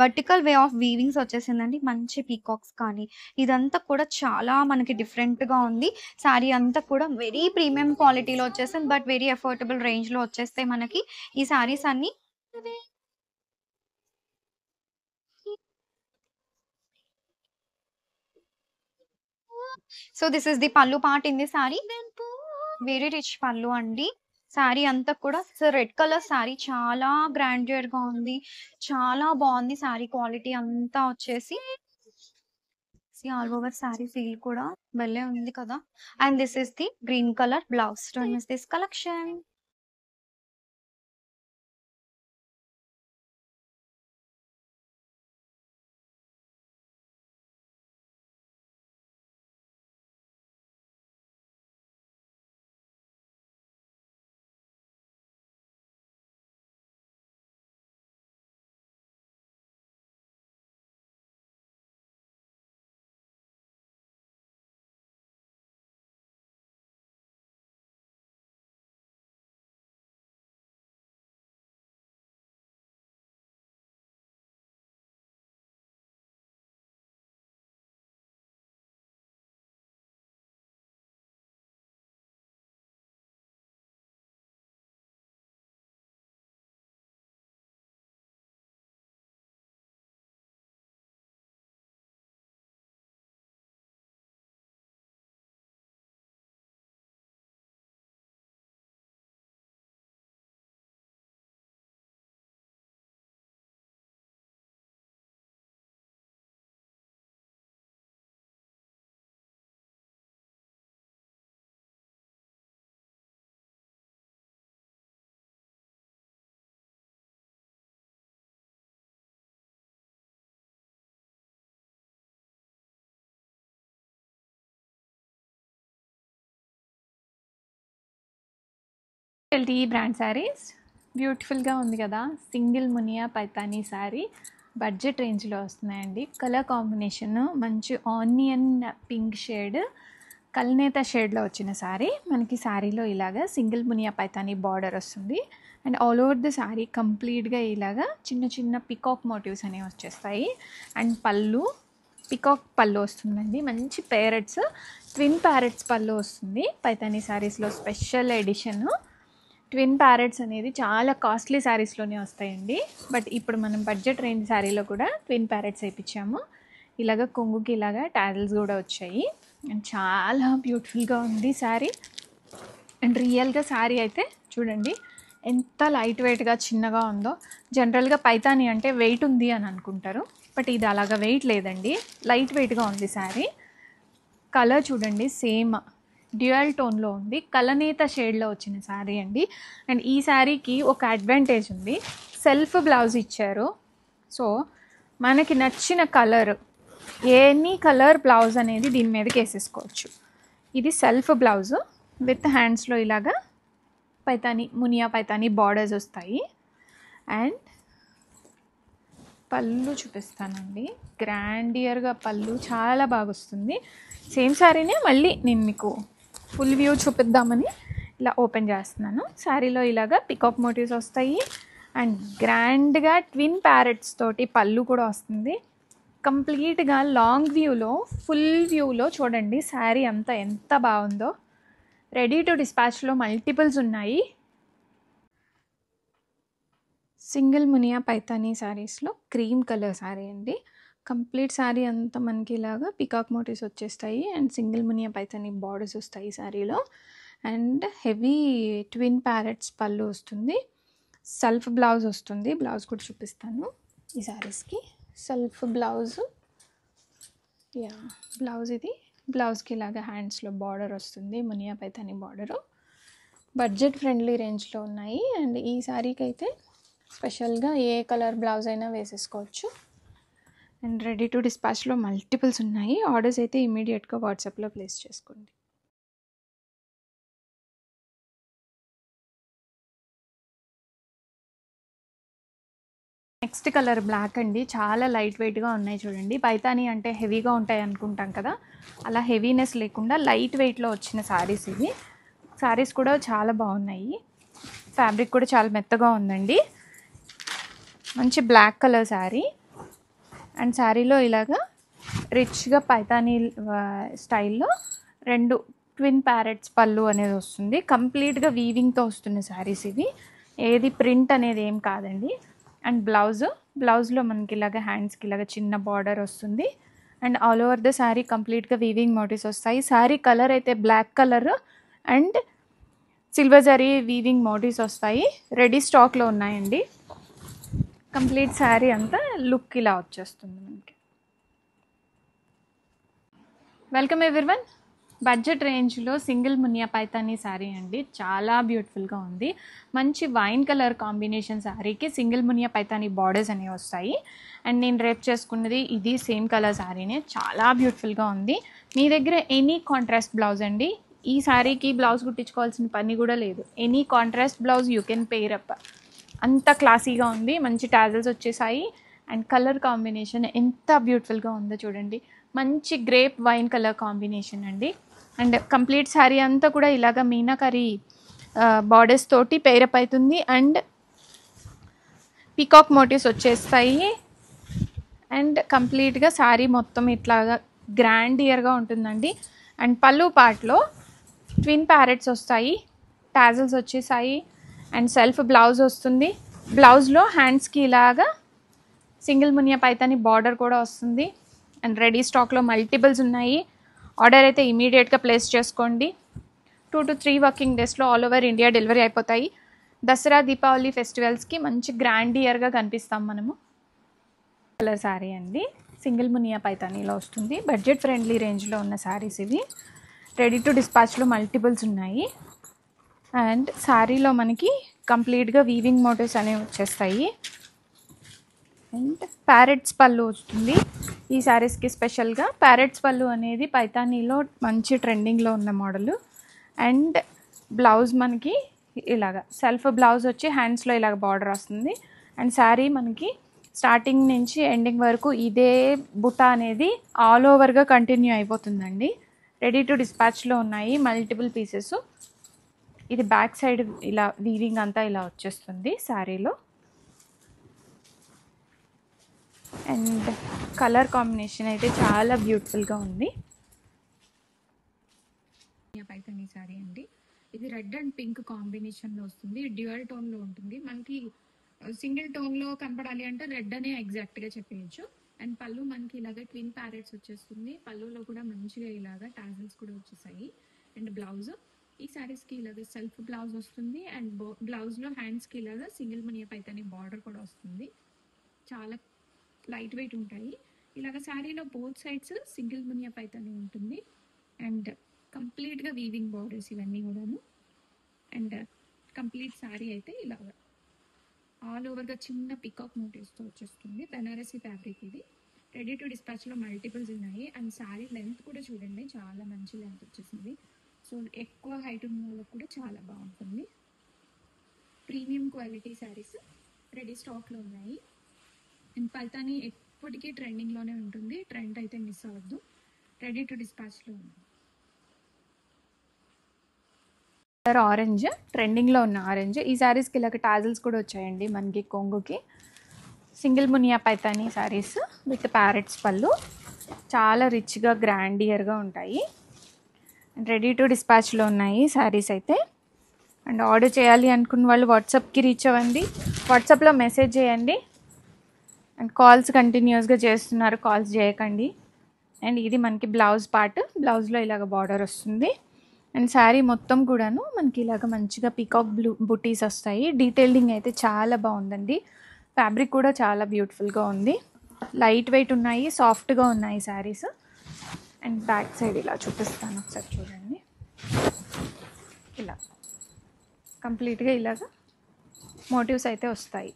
వర్టికల్ వే ఆఫ్ వీవింగ్స్ వచ్చేసిందండి. మంచి పీకాక్స్ కానీ ఇదంతా కూడా చాలా మనకి డిఫరెంట్ గా ఉంది. సారీ అంతా కూడా వెరీ ప్రీమియం క్వాలిటీలో వచ్చేసింది బట్ వెరీ అఫోర్డబుల్ రేంజ్ లో వచ్చేస్తాయి మనకి ఈ సారీస్ అన్ని. సో దిస్ ఇస్ ది పల్లు part in the sorry. Very rich పల్లు అండి. సారీ అంతా కూడా రెడ్ కలర్ సారీ చాలా గ్రాండియర్ గా ఉంది. చాలా బాగుంది సారీ క్వాలిటీ అంతా వచ్చేసి. ఆల్ ఓవర్ సారీ ఫీల్ కూడా భలే ఉంది కదా. And this is the green colour blouse. Don't miss this collection. LT brand saris బ్యూటిఫుల్గా ఉంది కదా. సింగిల్ మునియా పైతానీ శారీ బడ్జెట్ రేంజ్లో వస్తున్నాయండి. కలర్ కాంబినేషన్ మంచి ఆనియన్ పింక్ షేడ్ కల్నేత షేడ్లో వచ్చిన శారీ. మనకి శారీలో ఇలాగా సింగిల్ మునియా పైతానీ బార్డర్ వస్తుంది and all over the sari కంప్లీట్గా ఇలాగా చిన్న చిన్న పికాక్ మోటివ్స్ అనేవి వచ్చేస్తాయి. అండ్ పళ్ళు పికాక్ పళ్ళు వస్తుందండి. మంచి ప్యారెట్స్ ట్విన్ ప్యారెట్స్ పళ్ళు వస్తుంది. పైతానీ శారీస్లో స్పెషల్ ఎడిషన్ ట్విన్ ప్యారెట్స్ అనేది చాలా కాస్ట్లీ శారీస్లోనే వస్తాయండి. బట్ ఇప్పుడు మనం బడ్జెట్ రేంజ్ శారీలో కూడా ట్విన్ ప్యారెట్స్ వేయించాము. ఇలాగ కొంగుకి ఇలాగా టాజిల్స్ కూడా వచ్చాయి అండ్ చాలా బ్యూటిఫుల్గా ఉంది శారీ. అండ్ రియల్గా శారీ అయితే చూడండి ఎంత లైట్ వెయిట్గా చిన్నగా ఉందో. జనరల్గా పైతానీ అంటే వెయిట్ ఉంది అని అనుకుంటారు బట్ ఇది అలాగా వెయిట్ లేదండి, లైట్ వెయిట్గా ఉంది శారీ. కలర్ చూడండి సేమ్ డ్యూయల్ టోన్లో ఉంది. కలనేత షేడ్లో వచ్చిన శారీ అండి. అండ్ ఈ శారీకి ఒక అడ్వాంటేజ్ ఉంది, సెల్ఫ్ బ్లౌజ్ ఇచ్చారు. సో మనకి నచ్చిన కలర్ ఎనీ కలర్ బ్లౌజ్ అనేది దీని మీదకి వేసేసుకోవచ్చు. ఇది సెల్ఫ్ బ్లౌజ్ విత్ హ్యాండ్స్లో ఇలాగా పైతానీ మునియా పైతానీ బార్డర్స్ వస్తాయి. అండ్ పళ్ళు చూపిస్తానండి, గ్రాండియర్గా పళ్ళు చాలా బాగా వస్తుంది. సేమ్ శారీనే మళ్ళీ నేను మీకు ఫుల్ వ్యూ చూపిద్దామని ఇలా ఓపెన్ చేస్తున్నాను. శారీలో ఇలాగా పికాక్ మోటివ్స్ వస్తాయి అండ్ గ్రాండ్గా ట్విన్ ప్యారెట్స్ తోటి పళ్ళు కూడా వస్తుంది. కంప్లీట్గా లాంగ్ వ్యూలో ఫుల్ వ్యూలో చూడండి శారీ అంతా ఎంత బాగుందో. రెడీ టు డిస్పాచ్లో మల్టిపుల్స్ ఉన్నాయి. సింగిల్ మునియా పైతానీ శారీస్లో క్రీమ్ కలర్ శారీ అండి. కంప్లీట్ శారీ అంతా మనకి ఇలాగా పికాక్ మోటివ్స్ వచ్చేస్తాయి and single Muniya Paithani borders వస్తాయి శారీలో. అండ్ హెవీ ట్విన్ ప్యారెట్స్ పళ్ళు వస్తుంది. సెల్ఫ్ బ్లౌజ్ వస్తుంది. బ్లౌజ్ కూడా చూపిస్తాను. ఈ శారీస్కి సెల్ఫ్ బ్లౌజ్, యా బ్లౌజ్ ఇది. బ్లౌజ్కి ఇలాగా హ్యాండ్స్లో బార్డర్ వస్తుంది, Muniya Paithani border. Budget friendly రేంజ్లో ఉన్నాయి. అండ్ ఈ శారీకి అయితే స్పెషల్గా ఏ కలర్ బ్లౌజ్ అయినా వేసేసుకోవచ్చు. అండ్ రెడీ టు డిస్పాచ్లో మల్టిపుల్స్ ఉన్నాయి. ఆర్డర్స్ అయితే ఇమీడియట్గా వాట్సాప్లో ప్లేస్ చేసుకోండి. నెక్స్ట్ కలర్ బ్లాక్ అండి. చాలా లైట్ వెయిట్గా ఉన్నాయి చూడండి. పైతాని అంటే హెవీగా ఉంటాయి అనుకుంటాం కదా, అలా హెవీనెస్ లేకుండా లైట్ వెయిట్లో వచ్చిన శారీస్ ఇవి. శారీస్ కూడా చాలా బాగున్నాయి. ఫ్యాబ్రిక్ కూడా చాలా మెత్తగా ఉందండి. మంచి బ్లాక్ కలర్ శారీ. అండ్ శారీలో ఇలాగా రిచ్గా పైతానీ స్టైల్లో 2 ట్విన్ ప్యారెట్స్ పళ్ళు అనేది వస్తుంది. కంప్లీట్గా వీవింగ్తో వస్తున్న శారీస్ ఇవి. ఏది ప్రింట్ అనేది ఏం కాదండి. అండ్ బ్లౌజ్లో మనకి ఇలాగ హ్యాండ్స్కి ఇలాగ చిన్న బార్డర్ వస్తుంది. And all over the sari కంప్లీట్గా వీవింగ్ మోటివ్స్ వస్తాయి. శారీ కలర్ అయితే black colour and silver zari weaving motifs వస్తాయి. రెడీ స్టాక్లో ఉన్నాయండి. కంప్లీట్ శారీ అంతా లుక్ ఇలా వచ్చేస్తుంది మనకి. Welcome everyone. బడ్జెట్ రేంజ్లో సింగిల్ మునియా పైతానీ శారీ అండి. చాలా బ్యూటిఫుల్గా ఉంది. మంచి వైన్ కలర్ కాంబినేషన్ శారీకి సింగిల్ మునియా పైతానీ బార్డర్స్ అనేవి వస్తాయి. అండ్ నేను రేప్ చేసుకున్నది ఇది సేమ్ కలర్ శారీనే. చాలా బ్యూటిఫుల్గా ఉంది. మీ దగ్గర ఎనీ కాంట్రాస్ట్ బ్లౌజ్ అండి. ఈ శారీకి బ్లౌజ్ కుట్టించుకోవాల్సిన పని కూడా లేదు. Any contrast blouse you can pair up. అంత క్లాసీగా ఉంది. మంచి టాజల్స్ వచ్చేసాయి. అండ్ కలర్ కాంబినేషన్ ఎంత బ్యూటిఫుల్గా ఉందో చూడండి. మంచి గ్రేప్ వైన్ కలర్ కాంబినేషన్ అండి. అండ్ కంప్లీట్ శారీ అంతా కూడా ఇలాగ మీనాకరీ బార్డర్స్ తోటి పేరప్ అవుతుంది. అండ్ పీకాక్ మోటివ్స్ వచ్చేస్తాయి. అండ్ కంప్లీట్గా శారీ మొత్తం ఇట్లాగా గ్రాండియర్గా ఉంటుందండి. అండ్ పళ్ళు పార్ట్లో ట్విన్ ప్యారెట్స్ వస్తాయి. టాజల్స్ వచ్చేసాయి. అండ్ సెల్ఫ్ బ్లౌజ్ వస్తుంది. బ్లౌజ్లో హ్యాండ్స్కి ఇలాగా సింగిల్ మునియా పైతాని బార్డర్ కూడా వస్తుంది. అండ్ రెడీ స్టాక్లో మల్టిపుల్స్ ఉన్నాయి. ఆర్డర్ అయితే ఇమీడియట్గా ప్లేస్ చేసుకోండి. 2 to 3 వర్కింగ్ డేస్లో ఆల్ ఓవర్ ఇండియా డెలివరీ అయిపోతాయి. దసరా దీపావళి ఫెస్టివల్స్కి మంచి గ్రాండియర్గా కనిపిస్తాం మనము. కలర్ శారీ అండి. సింగిల్ మునియా పైతానీలో వస్తుంది. బడ్జెట్ ఫ్రెండ్లీ రేంజ్లో ఉన్న శారీస్ ఇవి. రెడీ టు డిస్పాచ్లో మల్టిపుల్స్ ఉన్నాయి. అండ్ శారీలో మనకి కంప్లీట్గా వీవింగ్ మోటివ్స్ అనేవి వచ్చేస్తాయి. అండ్ ప్యారెట్స్ పళ్ళు వస్తుంది ఈ శారీస్కి. స్పెషల్గా ప్యారెట్స్ పళ్ళు అనేది పైతానీలో మంచి ట్రెండింగ్లో ఉన్న మోడలు. అండ్ బ్లౌజ్ మనకి ఇలాగ సెల్ఫ్ బ్లౌజ్ వచ్చి హ్యాండ్స్లో ఇలాగ బార్డర్ వస్తుంది. అండ్ శారీ మనకి స్టార్టింగ్ నుంచి ఎండింగ్ వరకు ఇదే బుట్ట అనేది ఆల్ ఓవర్గా కంటిన్యూ అయిపోతుందండి. రెడీ టు డిస్పాచ్లో ఉన్నాయి మల్టిపుల్ పీసెస్. ఇది బ్యాక్ సైడ్ ఇలా వీవింగ్ అంతా ఇలా వచ్చేస్తుంది శారీలో. అండ్ కలర్ కాంబినేషన్ అయితే చాలా బ్యూటిఫుల్గా ఉంది. పైతానీ శారీ అండి. ఇది రెడ్ అండ్ పింక్ కాంబినేషన్లో వస్తుంది. డ్యూయల్ టోన్లో ఉంటుంది. మనకి సింగిల్ టోన్లో కనపడాలి అంటే రెడ్ అనే ఎగ్జాక్ట్గా చెప్పేయచ్చు. అండ్ పళ్ళు మనకి ఇలాగ ట్విన్ ప్యారెట్స్ వచ్చేస్తుంది. పళ్ళులో కూడా మంచిగా ఇలాగ టాజల్స్ కూడా వచ్చేసాయి. అండ్ బ్లౌజ్ ఈ శారీస్కి ఇలాగ సెల్ఫ్ బ్లౌజ్ వస్తుంది. అండ్ బ్లౌజ్లో హ్యాండ్స్కి ఇలాగ సింగిల్ మునియా పైతానీ బార్డర్ కూడా వస్తుంది. చాలా లైట్ వెయిట్ ఉంటాయి. ఇలాగ శారీలో both sides single Muniya Paithani ఉంటుంది. అండ్ కంప్లీట్గా వీవింగ్ బార్డర్స్ ఇవన్నీ కూడాను. అండ్ కంప్లీట్ శారీ అయితే ఇలాగ ఆల్ ఓవర్గా చిన్న పికాక్ మోటివ్స్తో వచ్చేస్తుంది. బెనారసీ ఫ్యాబ్రిక్ ఇది. రెడీ టు డిస్పాచ్లో మల్టిపుల్స్ ఉన్నాయి. అండ్ శారీ లెంత్ కూడా చూడండి, చాలా మంచి లెంత్ వచ్చేసింది. సో ఎక్కువ హైట్ ఉన్న వాళ్ళకి కూడా చాలా బాగుంటుంది. ప్రీమియం క్వాలిటీ శారీస్ రెడీ స్టాక్లో ఉన్నాయి. అండ్ పైతానీ ఎప్పటికీ ట్రెండింగ్లోనే ఉంటుంది. ట్రెండ్ అయితే మిస్ అవ్వద్దు. రెడీ టు డిస్పాచ్లో ఉంది. కలర్ ఆరెంజ్, ట్రెండింగ్లో ఉన్న ఆరెంజ్. ఈ శారీస్కి ఇలాగ టాజల్స్ కూడా వచ్చాయండి మనకి కొంగుకి. Single Muniya Paithani saris with parrots పళ్ళు. చాలా రిచ్గా గ్రాండియర్గా ఉంటాయి. అండ్ రెడీ టు డిస్పాచ్లో ఉన్నాయి శారీస్ అయితే. అండ్ ఆర్డర్ చేయాలి అనుకున్న వాళ్ళు వాట్సాప్కి రీచ్ అవ్వండి. వాట్సాప్లో మెసేజ్ చేయండి. అండ్ కాల్స్ కంటిన్యూస్గా చేస్తున్నారు, కాల్స్ చేయకండి. అండ్ ఇది మనకి బ్లౌజ్ పార్ట్. బ్లౌజ్లో ఇలాగ బార్డర్ వస్తుంది. అండ్ శారీ మొత్తం కూడాను మనకి ఇలాగ మంచిగా పీకాక్ బుటీస్ వస్తాయి. డీటెయిలింగ్ అయితే చాలా బాగుందండి. ఫ్యాబ్రిక్ కూడా చాలా బ్యూటిఫుల్గా ఉంది. లైట్ వెయిట్ ఉన్నాయి, సాఫ్ట్గా ఉన్నాయి శారీస్. అండ్ బ్యాక్ సైడ్ ఇలా చూపిస్తాను ఒకసారి చూడండి. ఇలా కంప్లీట్గా ఇలాగ మోటివ్స్ అయితే వస్తాయి.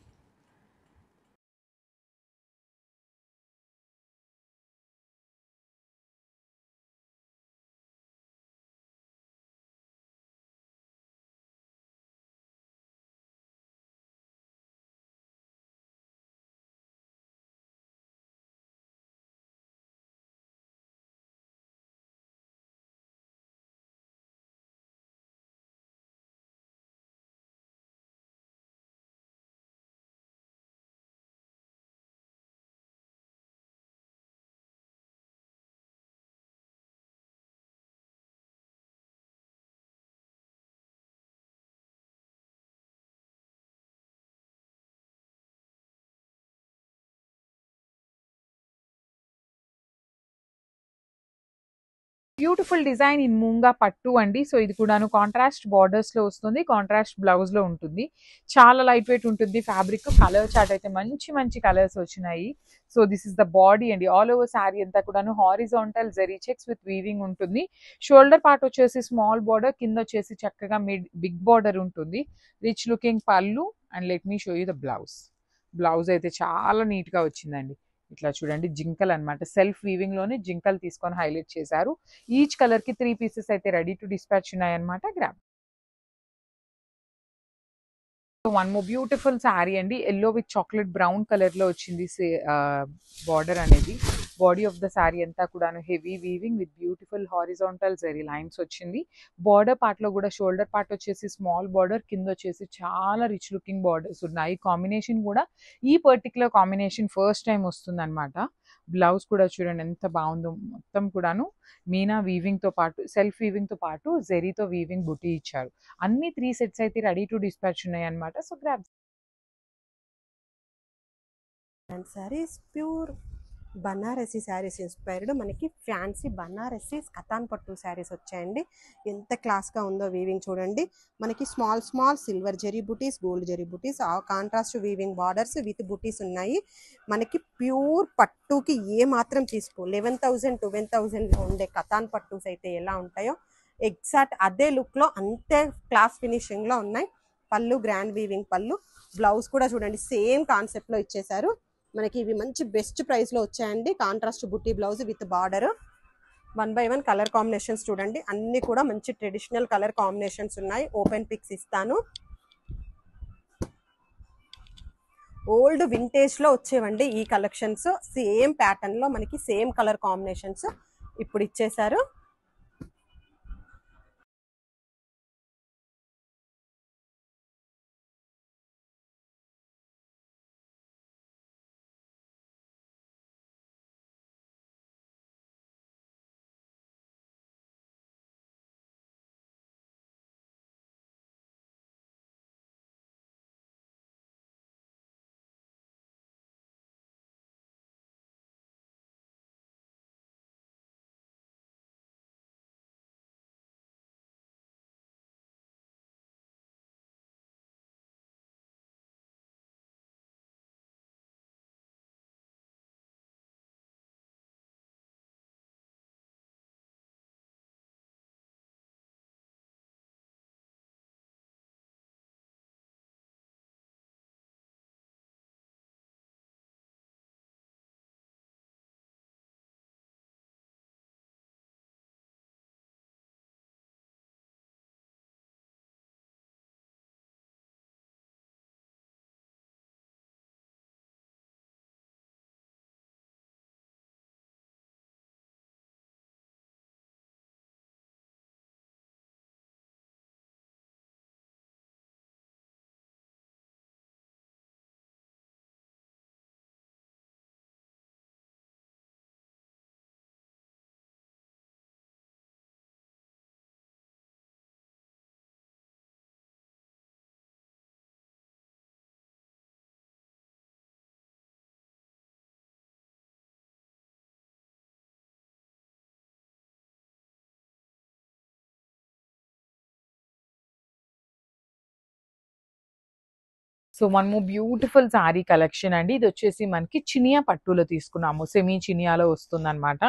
బ్యూటిఫుల్ డిజైన్ ఇన్ మూంగా పట్టు అండి. సో ఇది కూడాను కాంట్రాస్ట్ బార్డర్స్ లో వస్తుంది, కాంట్రాస్ట్ బ్లౌజ్ లో ఉంటుంది. చాలా లైట్ వెయిట్ ఉంటుంది ఫ్యాబ్రిక్. కలర్ చార్ట్ అయితే మంచి మంచి కలర్స్ వచ్చినాయి. So this is the body అండి. ఆల్ ఓవర్ శారీ అంతా కూడాను horizontal zari checks with weaving ఉంటుంది. షోల్డర్ పార్ట్ వచ్చేసి స్మాల్ బార్డర్, కింద వచ్చేసి చక్కగా బిగ్ బార్డర్ ఉంటుంది. Rich looking pallu. And let me show you the blouse. Blouse అయితే చాలా నీట్ గా వచ్చిందండి. ఇట్లా చూడండి, జింకల్ అనమాట. సెల్ఫ్ వీవింగ్ లోనే జింకల్ తీసుకొని హైలైట్ చేశారు. ఈచ్ కలర్ కి 3 పీసెస్ అయితే రెడీ టు డిస్పాచ్ ఉన్నాయన్నమాట. Grab. One more beautiful sari అండి. Yellow with chocolate brown colour లో వచ్చింది బార్డర్ అనేది. బాడీ ఆఫ్ ద శారీ అంతా కూడాను heavy weaving with beautiful horizontal zari lines వచ్చింది. బార్డర్ పార్ట్ లో కూడా షోల్డర్ పార్ట్ వచ్చేసి స్మాల్ బార్డర్, కింద వచ్చేసి చాలా రిచ్ లుకింగ్ బార్డర్స్ ఉన్నాయి. కాంబినేషన్ కూడా ఈ పర్టికులర్ కాంబినేషన్ ఫస్ట్ టైం వస్తుంది అనమాట. బ్లౌజ్ కూడా చూడండి ఎంత బాగుందో. మొత్తం కూడాను మీనా వీవింగ్ తో పాటు, సెల్ఫ్ వీవింగ్ తో పాటు జెరీతో వీవింగ్ బుటీ ఇచ్చారు. అన్ని 3 సెట్స్ అయితే రెడీ టు డిస్పాచ్ ఉన్నాయి అనమాట. So grab. And saris pure Banarasi saris inspired మనకి ఫ్యాన్సీ బనారసి కతాన్ పట్టు శారీస్ వచ్చాయండి. ఎంత క్లాస్గా ఉందో వీవింగ్ చూడండి. మనకి small small silver zari buttis, gold zari buttis, contrast weaving borders with బుటీస్ ఉన్నాయి. మనకి ప్యూర్ పట్టుకి ఏ మాత్రం తీసుకో 11,000 12,000లో ఉండే కతాన్ పట్టూస్ అయితే ఎలా ఉంటాయో ఎగ్జాక్ట్ అదే లుక్లో అంతే క్లాస్ ఫినిషింగ్లో ఉన్నాయి. పళ్ళు గ్రాండ్ వీవింగ్ పళ్ళు. బ్లౌజ్ కూడా చూడండి సేమ్ కాన్సెప్ట్లో ఇచ్చేసారు. మనకి ఇవి మంచి బెస్ట్ ప్రైస్లో వచ్చాయండి. కాంట్రాస్ట్ బుట్టి blouse with border. 1 by 1 colour combinations చూడండి. అన్ని కూడా మంచి ట్రెడిషనల్ కలర్ కాంబినేషన్స్ ఉన్నాయి. ఓపెన్ పిక్స్ ఇస్తాను. ఓల్డ్ వింటేజ్లో వచ్చేవండి ఈ కలెక్షన్స్. సేమ్ ప్యాటర్న్లో మనకి సేమ్ కలర్ కాంబినేషన్స్ ఇప్పుడు ఇచ్చేసారు. So one more beautiful sari collection అండి. ఇది వచ్చేసి మనకి చినియా పట్టులో తీసుకున్నాము. సెమీ చినియాలో వస్తుంది అనమాట.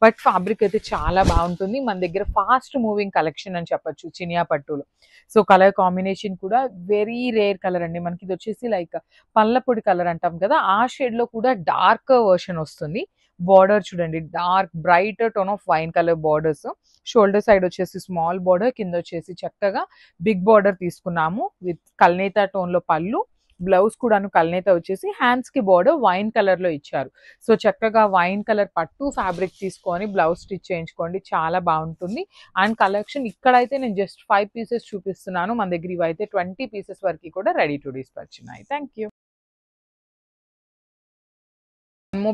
బట్ ఫ్యాబ్రిక్ అయితే చాలా బాగుంటుంది. మన దగ్గర ఫాస్ట్ మూవింగ్ కలెక్షన్ అని చెప్పొచ్చు చినియా పట్టులో. సో కలర్ కాంబినేషన్ కూడా వెరీ రేర్ కలర్ అండి. మనకి ఇది వచ్చేసి లైక్ పళ్ళపొడి కలర్ అంటాం కదా, ఆ షేడ్ లో కూడా డార్క్ వర్షన్ వస్తుంది. బార్డర్ చూడండి, dark bright tone of wine colour borders. Shoulder side వచ్చేసి స్మాల్ బార్డర్, కింద వచ్చేసి చక్కగా బిగ్ బార్డర్ తీసుకున్నాము విత్ కల్నేత టోన్ లో పళ్ళు. బ్లౌజ్ కూడాను కల్నేత వచ్చేసి హ్యాండ్స్ కి బార్డర్ వైన్ కలర్ లో ఇచ్చారు. సో చక్కగా వైన్ కలర్ పట్టు ఫ్యాబ్రిక్ తీసుకొని బ్లౌజ్ స్టిచ్ చేయించుకోండి, చాలా బాగుంటుంది. అండ్ కలెక్షన్ ఇక్కడైతే నేను జస్ట్ 5 పీసెస్ చూపిస్తున్నాను. మన దగ్గర ఇవైతే 20 పీసెస్ వరకు కూడా రెడీ టు డిస్పాచ్ ఉన్నాయి. Thank you.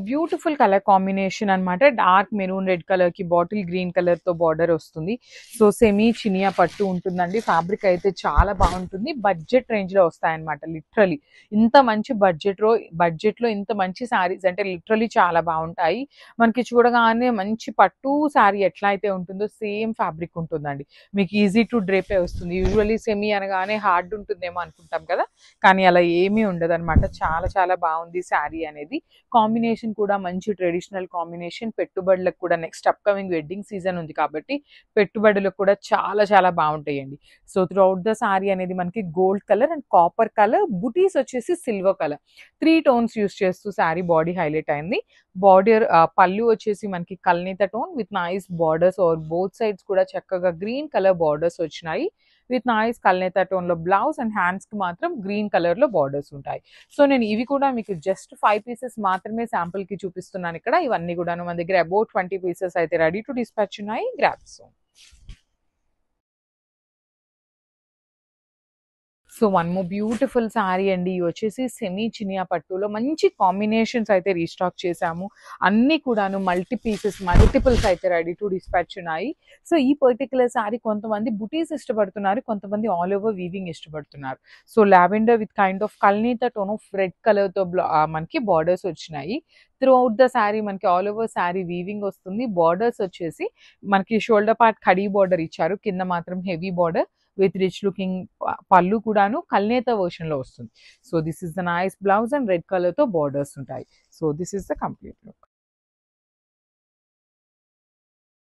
Beautiful colour combination అన్నమాట. డార్క్ మెరూన్ రెడ్ కలర్ కి బాటిల్ గ్రీన్ కలర్ తో బార్డర్ వస్తుంది. సో సెమీ చినియా పట్టు ఉంటుందండి. ఫ్యాబ్రిక్ అయితే చాలా బాగుంటుంది. బడ్జెట్ రేంజ్ లో వస్తాయన్నమాట. లిటరలీ ఇంత మంచి బడ్జెట్ లో ఇంత మంచి శారీస్ అంటే లిటరలీ చాలా బాగుంటాయి. మనకి చూడగానే మంచి పట్టు శారీ ఎట్లా అయితే ఉంటుందో సేమ్ ఫ్యాబ్రిక్ ఉంటుందండి. మీకు ఈజీ టు డ్రేపే వస్తుంది. యూజువల్లీ సెమీ అనగానే హార్డ్ ఉంటుందేమో అనుకుంటాం కదా, కానీ అలా ఏమీ ఉండదు అనమాట. చాలా చాలా బాగుంది శారీ అనేది. కాంబినేషన్ కూడా మంచి ట్రెడిషనల్ కాంబినేషన్. పెట్టుబడులకు కూడా నెక్స్ట్ అప్కమింగ్ వెడ్డింగ్ సీజన్ ఉంది కాబట్టి పెట్టుబడులకు కూడా చాలా చాలా బాగుంటాయండి. సో త్రూఅవుట్ ద శారీ అనేది మనకి gold colour and copper colour, butis వచ్చేసి సిల్వర్ కలర్, 3 టోన్స్ యూస్ చేస్తూ శారీ బాడీ హైలైట్ అయింది. బార్డర్ పళ్ళు వచ్చేసి మనకి కల్నేత tone with nice borders are both sides కూడా చక్కగా గ్రీన్ కలర్ బార్డర్స్ వచ్చినాయి విత్ నైస్ కల్నేత టోన్ లో బ్లౌజ్ అండ్ హ్యాండ్స్ కి మాత్రం గ్రీన్ కలర్ లో బార్డర్స్ ఉంటాయి. సో నేను ఇవి కూడా మీకు జస్ట్ 5 పీసెస్ మాత్రమే శాంపుల్ కి చూపిస్తున్నాను ఇక్కడ. ఇవన్నీ కూడా మన దగ్గర అబౌట్ 20 పీసెస్ అయితే రెడీ టు డిస్పాచ్ ఉన్నాయి. Grabs. So one more beautiful sari అండి. ఇవి వచ్చేసి సెమీ చినియా పట్టులో మంచి కాంబినేషన్స్ అయితే రీస్టాక్ చేశాము. అన్ని కూడాను మల్టిపుల్స్ అయితే రెడీ టు డిస్పాచ్ ఉన్నాయి. సో ఈ పర్టికులర్ శారీ కొంతమంది బుటీస్ ఇష్టపడుతున్నారు, కొంతమంది ఆల్ ఓవర్ వీవింగ్ ఇష్టపడుతున్నారు. So lavender with kind of కల్నేత టోన్ ఆఫ్ రెడ్ కలర్ తో మనకి బార్డర్స్ వచ్చినాయి. త్రూ అవుట్ ద శారీ మనకి ఆల్ ఓవర్ శారీ వీవింగ్ వస్తుంది. బార్డర్స్ వచ్చేసి మనకి షోల్డర్ పార్ట్ కడీ బార్డర్ ఇచ్చారు, కింద మాత్రం heavy border with rich looking పళ్ళు కూడాను కల్నేత వర్షన్ లో వస్తుంది. So this is the nice blouse and red colour తో బార్డర్స్ ఉంటాయి. So this is the complete look.